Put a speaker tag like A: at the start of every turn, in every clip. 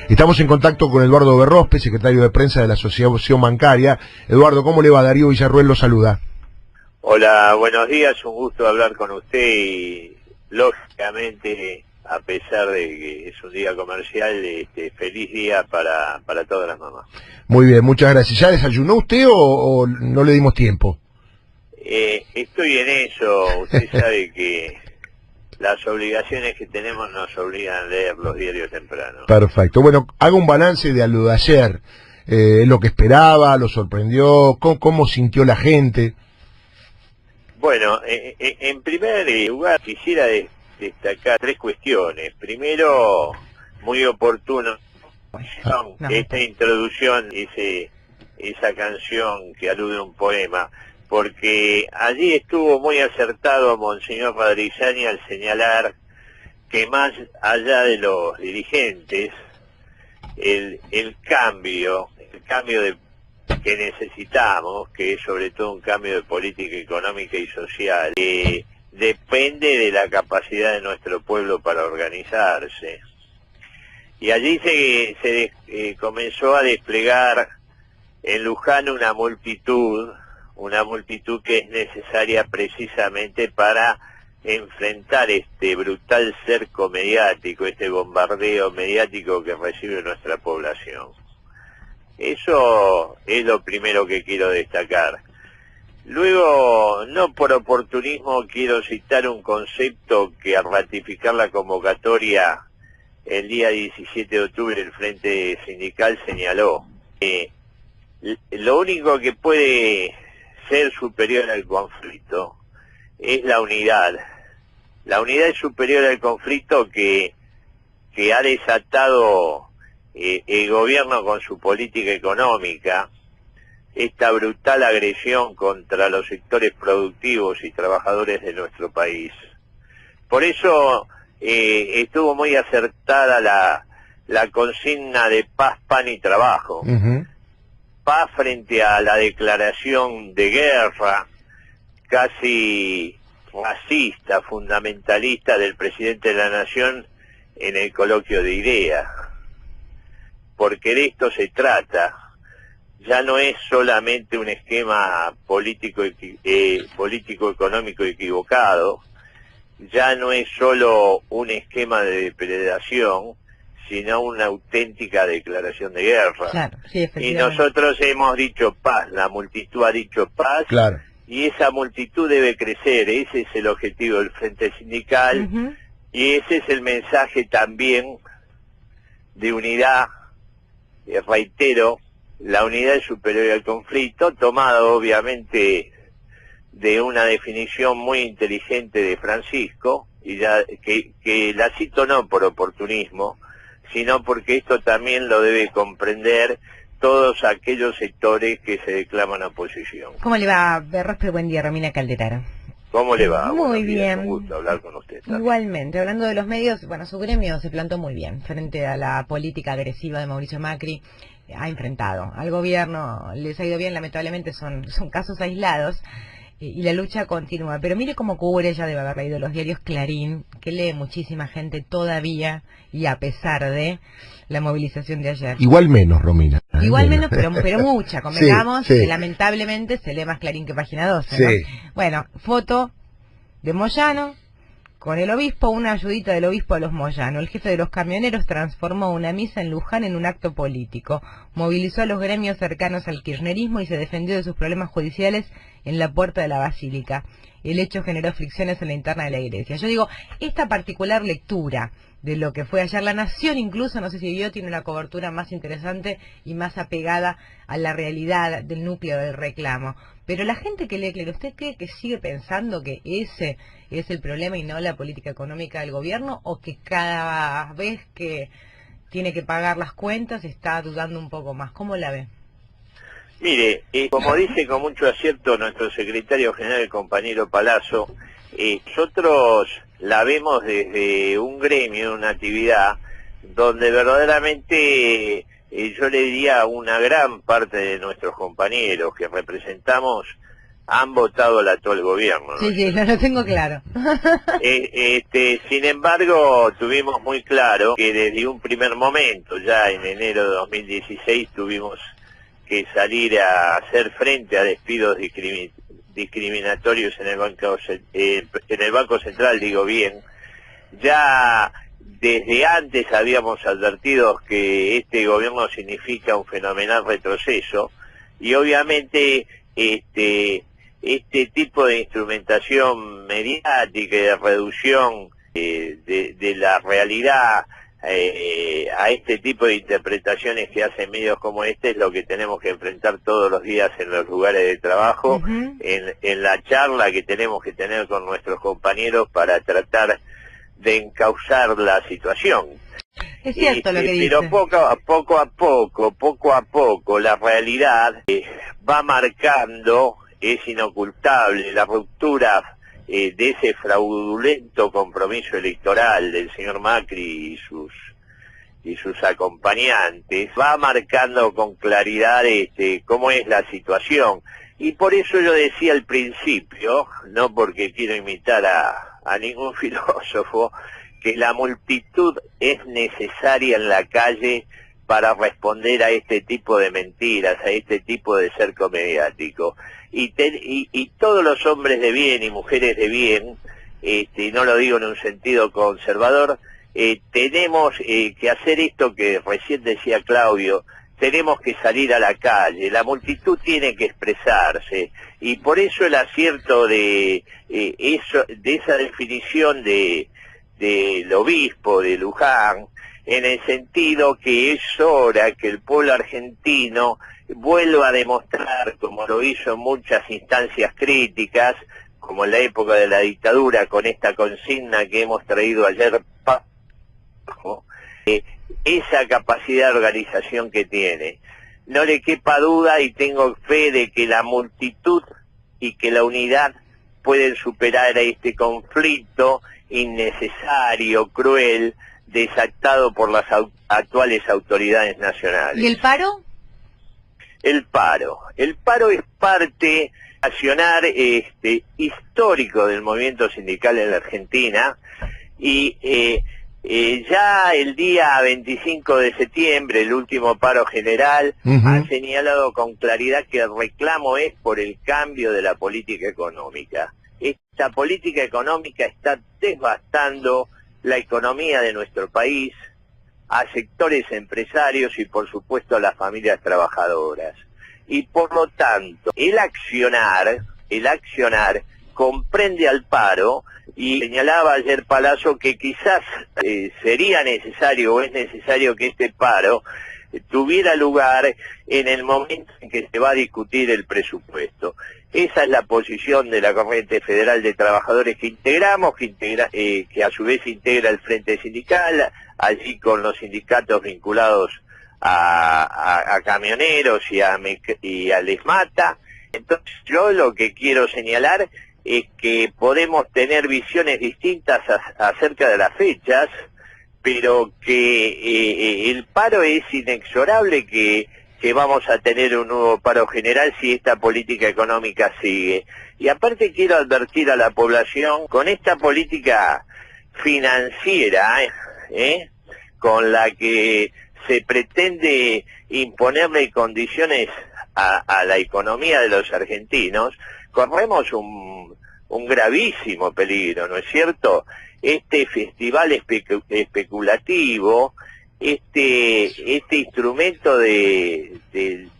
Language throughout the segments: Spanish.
A: Estamos en contacto con Eduardo Berrospe, secretario de prensa de la Asociación Bancaria. Eduardo, ¿cómo le va? Darío Villarruel lo saluda.
B: Hola, buenos días, un gusto hablar con usted y lógicamente, a pesar de que es un día comercial, feliz día para todas las mamás.
A: Muy bien, muchas gracias. ¿Ya desayunó usted o no le dimos tiempo?
B: Estoy en eso, usted sabe que las obligaciones que tenemos nos obligan a leer los diarios temprano.
A: Perfecto. Bueno, haga un balance de lo de ayer. ¿Lo que esperaba? ¿Lo sorprendió? ¿Cómo sintió la gente?
B: Bueno, en primer lugar quisiera destacar tres cuestiones. Primero, muy oportuno, esta introducción, esa canción que alude a un poema, porque allí estuvo muy acertado Monseñor Padrizani al señalar que más allá de los dirigentes, el cambio que necesitamos, que es sobre todo un cambio de política económica y social, depende de la capacidad de nuestro pueblo para organizarse. Y allí se comenzó a desplegar en Luján una multitud que es necesaria precisamente para enfrentar este brutal cerco mediático, este bombardeo mediático que recibe nuestra población. Eso es lo primero que quiero destacar. Luego, no por oportunismo, quiero citar un concepto que al ratificar la convocatoria el día 17 de octubre el Frente Sindical señaló. Lo único que puede ser superior al conflicto es la unidad. La unidad es superior al conflicto que ha desatado el gobierno con su política económica, esta brutal agresión contra los sectores productivos y trabajadores de nuestro país. Por eso estuvo muy acertada la consigna de paz, pan y trabajo. Paz frente a la declaración de guerra casi racista, fundamentalista del presidente de la Nación en el coloquio de ideas. Porque de esto se trata. Ya no es solamente un esquema político-económico equivocado, ya no es solo un esquema de depredación, sino una auténtica declaración de guerra.
C: Claro, sí,
B: y nosotros hemos dicho paz, la multitud ha dicho paz,
A: claro.
B: Y esa multitud debe crecer, ese es el objetivo del Frente Sindical, y ese es el mensaje también de unidad. Reitero, la unidad es superior al conflicto, tomado obviamente de una definición muy inteligente de Francisco, y ya que la cito no por oportunismo, sino porque esto también lo debe comprender todos aquellos sectores que se declaman oposición.
C: ¿Cómo le va, Berrospe? Buen día, Romina Calderaro.
B: ¿Cómo le va?
C: Muy bien.
B: Un gusto hablar con usted también.
C: Igualmente, hablando de los medios, bueno, su gremio se plantó muy bien frente a la política agresiva de Mauricio Macri. Ha enfrentado al gobierno, les ha ido bien, lamentablemente son casos aislados y la lucha continúa. Pero mire cómo cubre, ya debe haber leído los diarios Clarín, que lee muchísima gente todavía y a pesar de la movilización de ayer.
A: Igual menos, Romina.
C: Igual menos, pero mucha, convengamos,
A: sí.
C: Que lamentablemente se lee más Clarín que Página 12,
A: sí.
C: ¿no? Bueno, foto de Moyano con el obispo, una ayudita del obispo a los Moyano. El jefe de los camioneros transformó una misa en Luján en un acto político. Movilizó a los gremios cercanos al kirchnerismo y se defendió de sus problemas judiciales en la puerta de la basílica. El hecho generó fricciones en la interna de la iglesia. Yo digo, esta particular lectura de lo que fue ayer La Nación, incluso, no sé si vio, tiene una cobertura más interesante y más apegada a la realidad del núcleo del reclamo. Pero la gente que lee, ¿usted cree que sigue pensando que ese es el problema y no la política económica del gobierno, o que cada vez que tiene que pagar las cuentas está dudando un poco más? ¿Cómo la ve?
B: Mire, como dice con mucho acierto nuestro secretario general, el compañero Palazzo, nosotros la vemos desde un gremio, una actividad, donde verdaderamente yo le diría a una gran parte de nuestros compañeros que representamos han votado el actual gobierno, ¿no?
C: Sí, sí, lo tengo claro.
B: Sin embargo, tuvimos muy claro que desde un primer momento, ya en enero de 2016, tuvimos que salir a hacer frente a despidos discriminatorios en el Banco Central, digo bien. Ya desde antes habíamos advertido que este gobierno significa un fenomenal retroceso, y obviamente este tipo de instrumentación mediática y de reducción de la realidad a este tipo de interpretaciones que hacen medios como este es lo que tenemos que enfrentar todos los días en los lugares de trabajo, en la charla que tenemos que tener con nuestros compañeros para tratar de encauzar la situación.
C: Es cierto lo que dice.
B: Pero poco a poco la realidad va marcando, es inocultable, la ruptura de ese fraudulento compromiso electoral del señor Macri y sus acompañantes, va marcando con claridad cómo es la situación. Y por eso yo decía al principio, no porque quiero imitar a ningún filósofo, que la multitud es necesaria en la calle para responder a este tipo de mentiras, a este tipo de cerco mediático. Y todos los hombres de bien y mujeres de bien, no lo digo en un sentido conservador, tenemos que hacer esto que recién decía Claudio, tenemos que salir a la calle, la multitud tiene que expresarse, y por eso el acierto de esa definición del obispo de Luján, en el sentido que es hora que el pueblo argentino vuelva a demostrar, como lo hizo en muchas instancias críticas, como en la época de la dictadura, con esta consigna que hemos traído ayer, esa capacidad de organización que tiene. No le quepa duda, y tengo fe de que la multitud y que la unidad pueden superar este conflicto innecesario, cruel, desatado por las actuales autoridades nacionales.
C: ¿Y el paro?
B: El paro es parte nacional histórico del movimiento sindical en la Argentina, y ya el día 25 de septiembre, el último paro general, ha señalado con claridad que el reclamo es por el cambio de la política económica. Esta política económica está devastando la economía de nuestro país, a sectores empresarios y por supuesto a las familias trabajadoras. Y por lo tanto, el accionar comprende al paro, y señalaba ayer Palazzo que quizás sería necesario o es necesario que este paro tuviera lugar en el momento en que se va a discutir el presupuesto. Esa es la posición de la Corriente Federal de Trabajadores que integramos, que a su vez integra el Frente Sindical, allí con los sindicatos vinculados a camioneros y a Lesmata. Entonces yo lo que quiero señalar es que podemos tener visiones distintas acerca de las fechas, pero que el paro es inexorable, que vamos a tener un nuevo paro general si esta política económica sigue. Y aparte quiero advertir a la población, con esta política financiera, con la que se pretende imponerle condiciones a la economía de los argentinos, corremos un gravísimo peligro, ¿no es cierto? Este festival especulativo, este instrumento de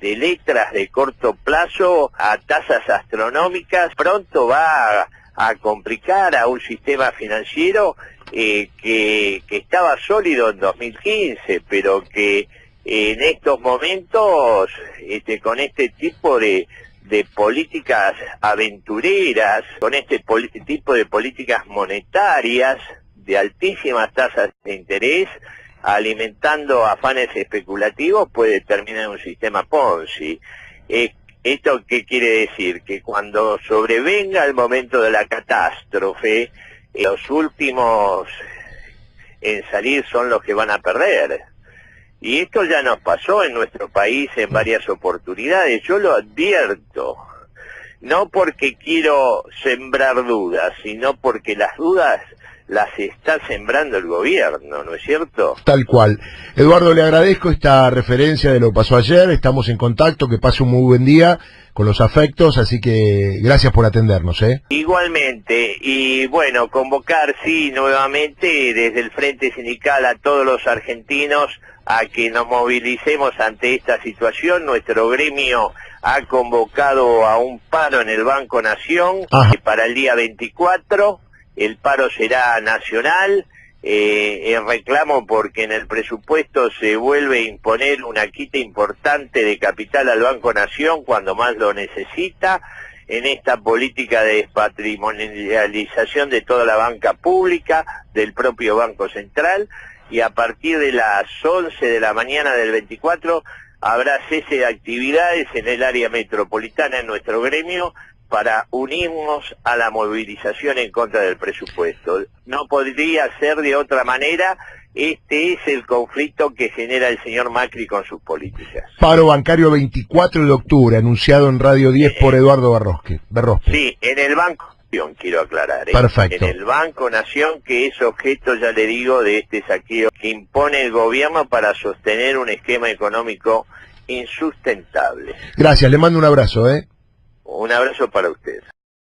B: letras de corto plazo a tasas astronómicas, pronto va a complicar a un sistema financiero que estaba sólido en 2015, pero que en estos momentos, con este tipo de políticas aventureras, con este tipo de políticas monetarias de altísimas tasas de interés, alimentando afanes especulativos, puede terminar en un sistema Ponzi. ¿Esto qué quiere decir? Que cuando sobrevenga el momento de la catástrofe, los últimos en salir son los que van a perder. Y esto ya nos pasó en nuestro país en varias oportunidades. Yo lo advierto. no porque quiero sembrar dudas, sino porque las dudas las está sembrando el gobierno, ¿no es cierto?
A: Tal cual. Eduardo, le agradezco esta referencia de lo que pasó ayer, estamos en contacto, que pase un muy buen día con los afectos, así que gracias por atendernos, ¿eh?
B: Igualmente, y bueno, convocar, sí, nuevamente desde el Frente Sindical a todos los argentinos a que nos movilicemos ante esta situación. Nuestro gremio ha convocado a un paro en el Banco Nación para el día 24, el paro será nacional, el reclamo porque en el presupuesto se vuelve a imponer una quita importante de capital al Banco Nación cuando más lo necesita, en esta política de despatrimonialización de toda la banca pública, del propio Banco Central, y a partir de las 11 de la mañana del 24 habrá cese de actividades en el área metropolitana en nuestro gremio para unirnos a la movilización en contra del presupuesto. No podría ser de otra manera. Este es el conflicto que genera el señor Macri con sus políticas.
A: Paro bancario 24 de octubre, anunciado en Radio 10 por Eduardo Berrosque.
B: Sí, en el Banco Nación, quiero aclarar.
A: Perfecto.
B: En el Banco Nación, que es objeto, ya le digo, de este saqueo que impone el gobierno para sostener un esquema económico insustentable.
A: Gracias, le mando un abrazo, ¿eh?
B: Un abrazo para usted.